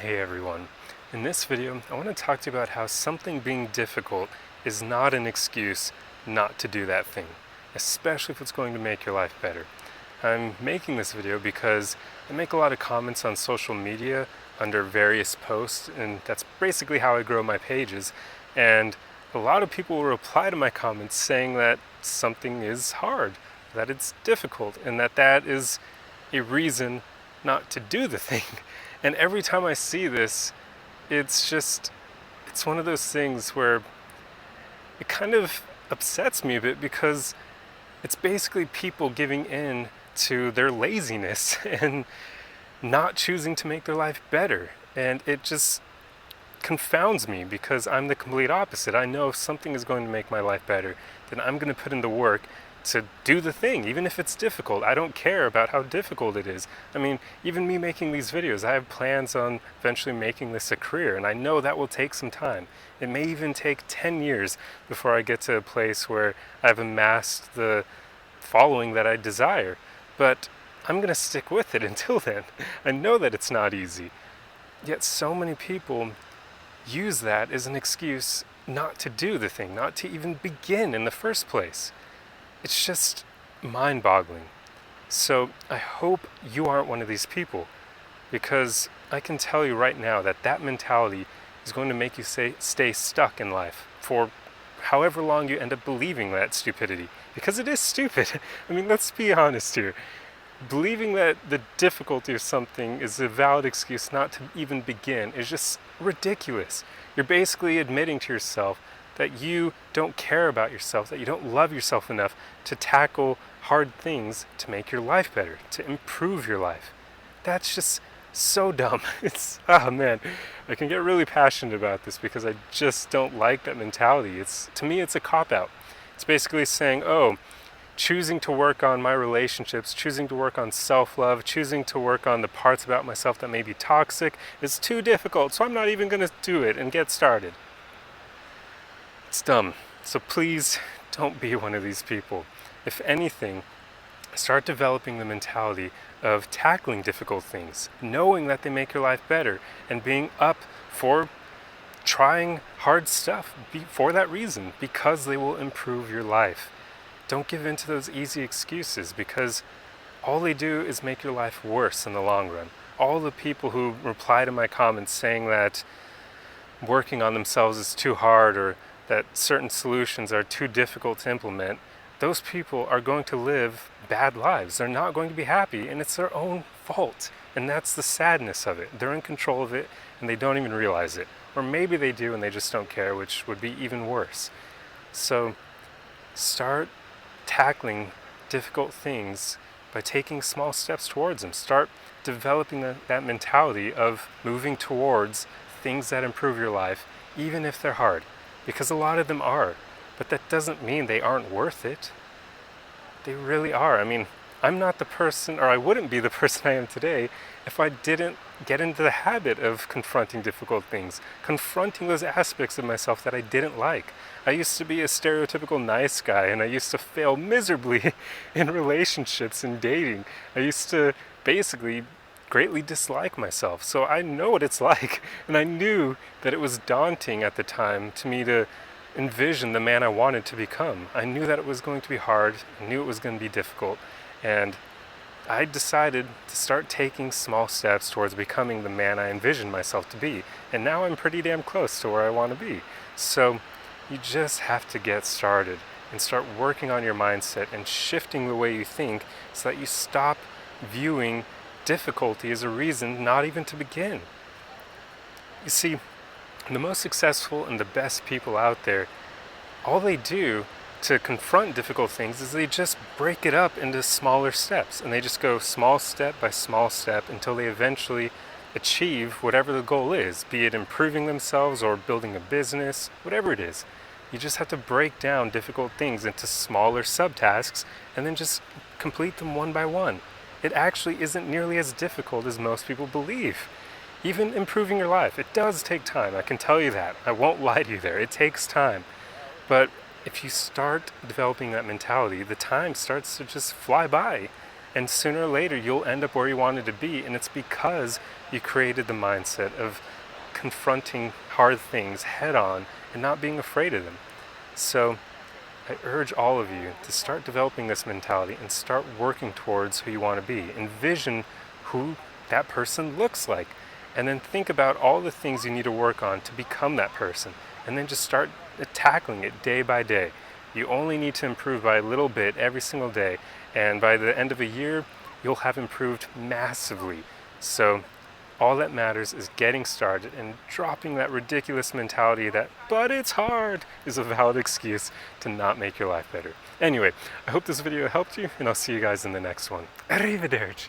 Hey everyone. In this video, I want to talk to you about how something being difficult is not an excuse not to do that thing, especially if it's going to make your life better. I'm making this video because I make a lot of comments on social media under various posts, and that's basically how I grow my pages. And a lot of people will reply to my comments saying that something is hard, that it's difficult, and that is a reason not to do the thing. And every time I see this, it's one of those things where it kind of upsets me a bit, because it's basically people giving in to their laziness and not choosing to make their life better. And it just confounds me, because I'm the complete opposite. I know if something is going to make my life better, then I'm going to put in the work to do the thing, even if it's difficult. I don't care about how difficult it is. I mean, even me making these videos, I have plans on eventually making this a career, and I know that will take some time. It may even take 10 years before I get to a place where I've amassed the following that I desire. But I'm going to stick with it until then. I know that it's not easy. Yet so many people use that as an excuse not to do the thing, not to even begin in the first place. It's just mind-boggling. So I hope you aren't one of these people, because I can tell you right now that that mentality is going to make you stay stuck in life for however long you end up believing that stupidity. Because it is stupid. I mean, let's be honest here. Believing that the difficulty of something is a valid excuse not to even begin is just ridiculous. You're basically admitting to yourself that you don't care about yourself, that you don't love yourself enough to tackle hard things to make your life better, to improve your life. That's just so dumb. Oh man, I can get really passionate about this because I just don't like that mentality. To me, it's a cop-out. It's basically saying, oh, choosing to work on my relationships, choosing to work on self-love, choosing to work on the parts about myself that may be toxic is too difficult, so I'm not even going to do it and get started. It's dumb. So please don't be one of these people. If anything, start developing the mentality of tackling difficult things, knowing that they make your life better, and being up for trying hard stuff for that reason, because they will improve your life. Don't give in to those easy excuses, because all they do is make your life worse in the long run. All the people who reply to my comments saying that working on themselves is too hard, or that certain solutions are too difficult to implement, those people are going to live bad lives. They're not going to be happy, and it's their own fault. And that's the sadness of it. They're in control of it, and they don't even realize it. Or maybe they do, and they just don't care, which would be even worse. So start tackling difficult things by taking small steps towards them. Start developing that mentality of moving towards things that improve your life, even if they're hard. Because a lot of them are, but that doesn't mean they aren't worth it. They really are. I mean, I'm not the person, or I wouldn't be the person I am today if I didn't get into the habit of confronting difficult things, confronting those aspects of myself that I didn't like. I used to be a stereotypical nice guy, and I used to fail miserably in relationships and dating. I used to basically greatly dislike myself. So I know what it's like, and I knew that it was daunting at the time to me to envision the man I wanted to become. I knew that it was going to be hard, I knew it was going to be difficult, and I decided to start taking small steps towards becoming the man I envisioned myself to be. And now I'm pretty damn close to where I want to be. So you just have to get started and start working on your mindset and shifting the way you think, so that you stop viewing difficulty as a reason not even to begin. You see, the most successful and the best people out there, all they do to confront difficult things is they just break it up into smaller steps, and they just go small step by small step until they eventually achieve whatever the goal is, be it improving themselves or building a business, whatever it is. You just have to break down difficult things into smaller subtasks and then just complete them one by one. It actually isn't nearly as difficult as most people believe. Even improving your life, it does take time. I can tell you that. I won't lie to you there. It takes time. But if you start developing that mentality, the time starts to just fly by. And sooner or later, you'll end up where you wanted to be, and it's because you created the mindset of confronting hard things head on and not being afraid of them. So I urge all of you to start developing this mentality and start working towards who you want to be. Envision who that person looks like, and then think about all the things you need to work on to become that person, and then just start tackling it day by day. You only need to improve by a little bit every single day, and by the end of a year, you'll have improved massively. So all that matters is getting started and dropping that ridiculous mentality that, but it's hard, is a valid excuse to not make your life better. Anyway, I hope this video helped you, and I'll see you guys in the next one. Arrivederci.